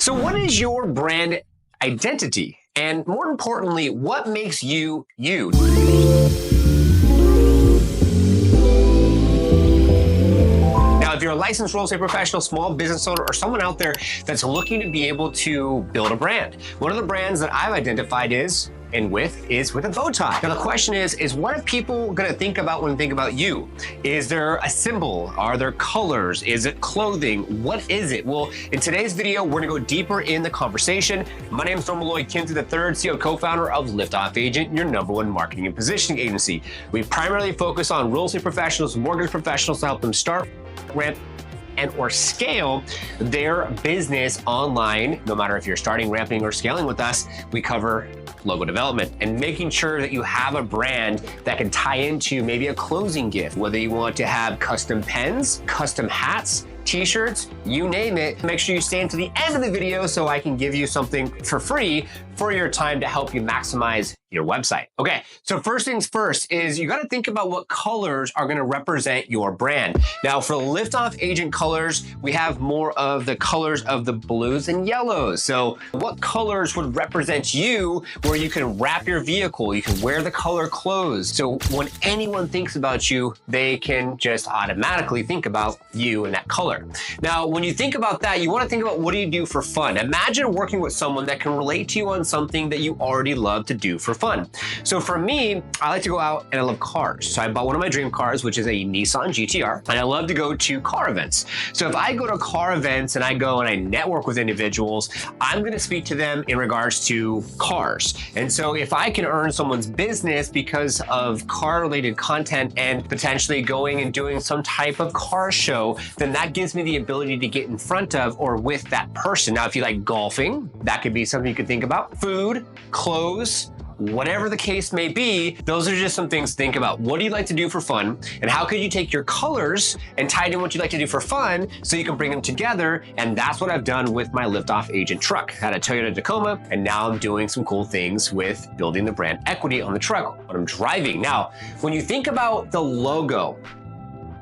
So what is your brand identity? And more importantly, what makes you you? Now, if you're a licensed real estate professional, small business owner, or someone out there that's looking to be able to build a brand, one of the brands that I've identified is with a bow tie. Now the question is what are people gonna think about when they think about you? Is there a symbol? Are there colors? Is it clothing? What is it? Well, in today's video, we're gonna go deeper in the conversation. My name is Lloyd Kinsey III, CEO and co-founder of Liftoff Agent, your #1 marketing and positioning agency. We primarily focus on real estate professionals, mortgage professionals to help them start, ramp, and or scale their business online. No matter if you're starting, ramping, or scaling with us, we cover logo development and making sure that you have a brand that can tie into maybe a closing gift, whether you want to have custom pens, custom hats, t-shirts, you name it. Make sure you stay until the end of the video so I can give you something for free for your time to help you maximize your website. Okay, so first things first is you gotta think about what colors are gonna represent your brand. Now for Liftoff Agent colors, we have more of the colors of the blues and yellows. So what colors would represent you where you can wrap your vehicle, you can wear the color clothes. So when anyone thinks about you, they can just automatically think about you and that color. Now, when you think about that, you wanna think about what do you do for fun? Imagine working with someone that can relate to you on something that you already love to do for fun. So for me, I like to go out and I love cars. So I bought one of my dream cars, which is a Nissan GTR, and I love to go to car events. So if I go to car events and I go and I network with individuals, I'm gonna speak to them in regards to cars. And so if I can earn someone's business because of car-related content and potentially going and doing some type of car show, then that gives me the ability to get in front of or with that person. Now, if you like golfing, that could be something you could think about. Food, clothes, whatever the case may be, those are just some things to think about. What do you like to do for fun? And how could you take your colors and tie it in what you like to do for fun so you can bring them together? And that's what I've done with my Liftoff Agent truck. I had a Toyota Tacoma, and now I'm doing some cool things with building the brand equity on the truck when I'm driving. Now, when you think about the logo,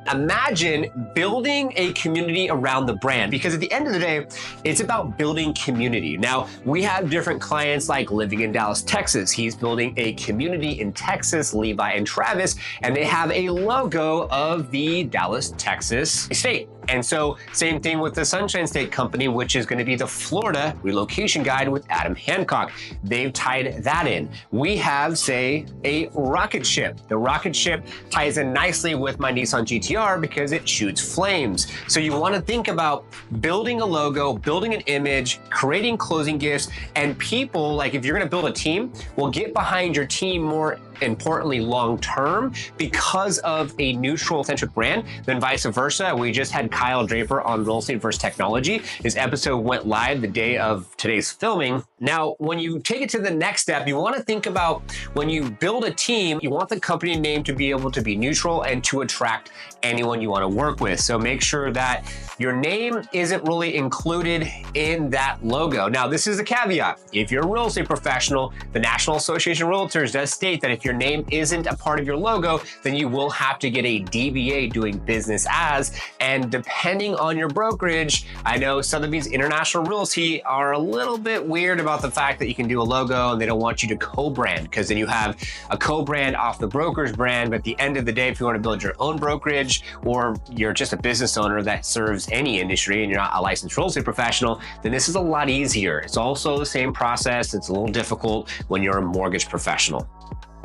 imagine building a community around the brand, because at the end of the day, it's about building community. Now, we have different clients like living in Dallas, Texas. He's building a community in Texas, Levi and Travis, and they have a logo of the Dallas, Texas state. And so same thing with the Sunshine State Company, which is going to be the Florida relocation guide with Adam Hancock. They've tied that in. We have, say, a rocket ship. The rocket ship ties in nicely with my Nissan GTR because it shoots flames. So you want to think about building a logo, building an image, creating closing gifts, and people, like if you're going to build a team, will get behind your team more importantly long-term because of a neutral centric brand than vice versa. We just had Kyle Draper on Real Estate versus Technology. His episode went live the day of today's filming. Now, when you take it to the next step, you want to think about when you build a team, you want the company name to be able to be neutral and to attract anyone you want to work with. So make sure that your name isn't really included in that logo. Now, this is a caveat. If you're a real estate professional, the National Association of Realtors does state that if your name isn't a part of your logo, then you will have to get a DBA, doing business as. And depending on your brokerage, I know Sotheby's International Realty are a little bit weird about the fact that you can do a logo and they don't want you to co-brand, because then you have a co-brand off the broker's brand. But at the end of the day, if you want to build your own brokerage, or you're just a business owner that serves any industry and you're not a licensed real estate professional, then this is a lot easier. It's also the same process. It's a little difficult when you're a mortgage professional.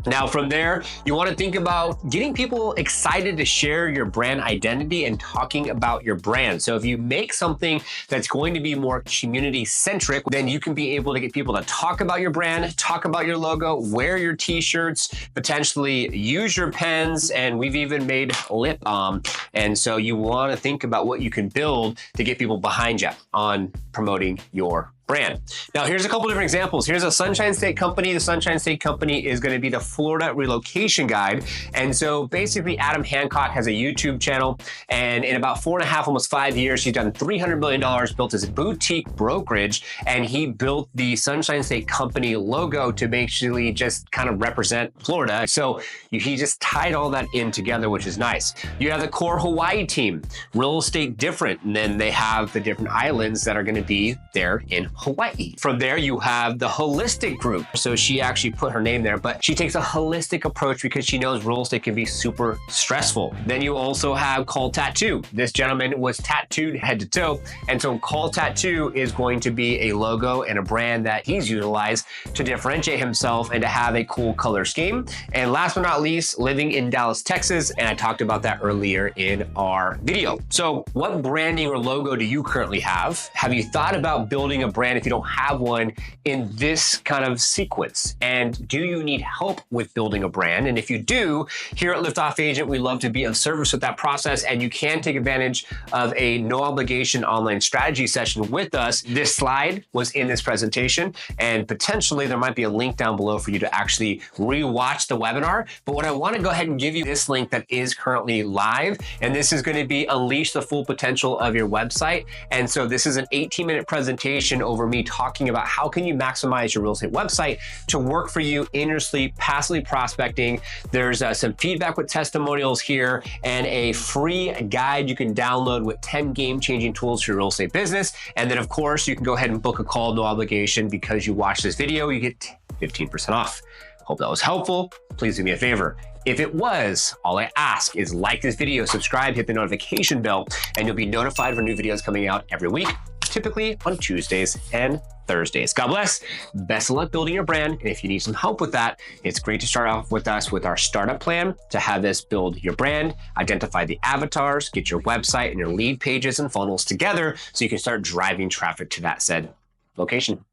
Now from there, you want to think about getting people excited to share your brand identity and talking about your brand. So if you make something that's going to be more community centric, then you can be able to get people to talk about your brand, talk about your logo, wear your t-shirts, potentially use your pens, and we've even made lip balm. And so you want to think about what you can build to get people behind you on promoting your brand. Now, here's a couple different examples. Here's a Sunshine State company. The Sunshine State company is going to be the Florida relocation guide. And so basically, Adam Hancock has a YouTube channel, and in about 4.5, almost 5 years, he's done $300 million, built his boutique brokerage, and he built the Sunshine State company logo to basically just kind of represent Florida. So he just tied all that in together, which is nice. You have the core Hawaii team, real estate different, and then they have the different islands that are going to be there in Hawaii. From there, you have the holistic group. So she actually put her name there, but she takes a holistic approach because she knows real estate can be super stressful. Then you also have Call Tattoo. This gentleman was tattooed head to toe. And so Call Tattoo is going to be a logo and a brand that he's utilized to differentiate himself and to have a cool color scheme. And last but not least, living in Dallas, Texas. And I talked about that earlier in our video. So what branding or logo do you currently have? Have you thought about building a brand if you don't have one in this kind of sequence? And do you need help with building a brand? And if you do, here at Liftoff Agent, we love to be of service with that process, and you can take advantage of a no obligation online strategy session with us. This slide was in this presentation, and potentially there might be a link down below for you to actually rewatch the webinar. But what I want to go ahead and give you this link that is currently live, and this is going to be Unleash the Full Potential of Your Website. And so this is an 18-minute presentation over me talking about how can you maximize your real estate website to work for you in your sleep, passively prospecting. There's some feedback with testimonials here and a free guide you can download with 10 game-changing tools for your real estate business. And then of course, you can go ahead and book a call, no obligation. Because you watch this video, you get 15% off. Hope that was helpful. Please do me a favor. If it was, all I ask is like this video, subscribe, hit the notification bell, and you'll be notified for new videos coming out every week, typically on Tuesdays and Thursdays. God bless. Best of luck building your brand. And if you need some help with that, it's great to start off with us with our startup plan to have this build your brand, identify the avatars, get your website and your lead pages and funnels together so you can start driving traffic to that said location.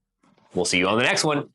We'll see you on the next one.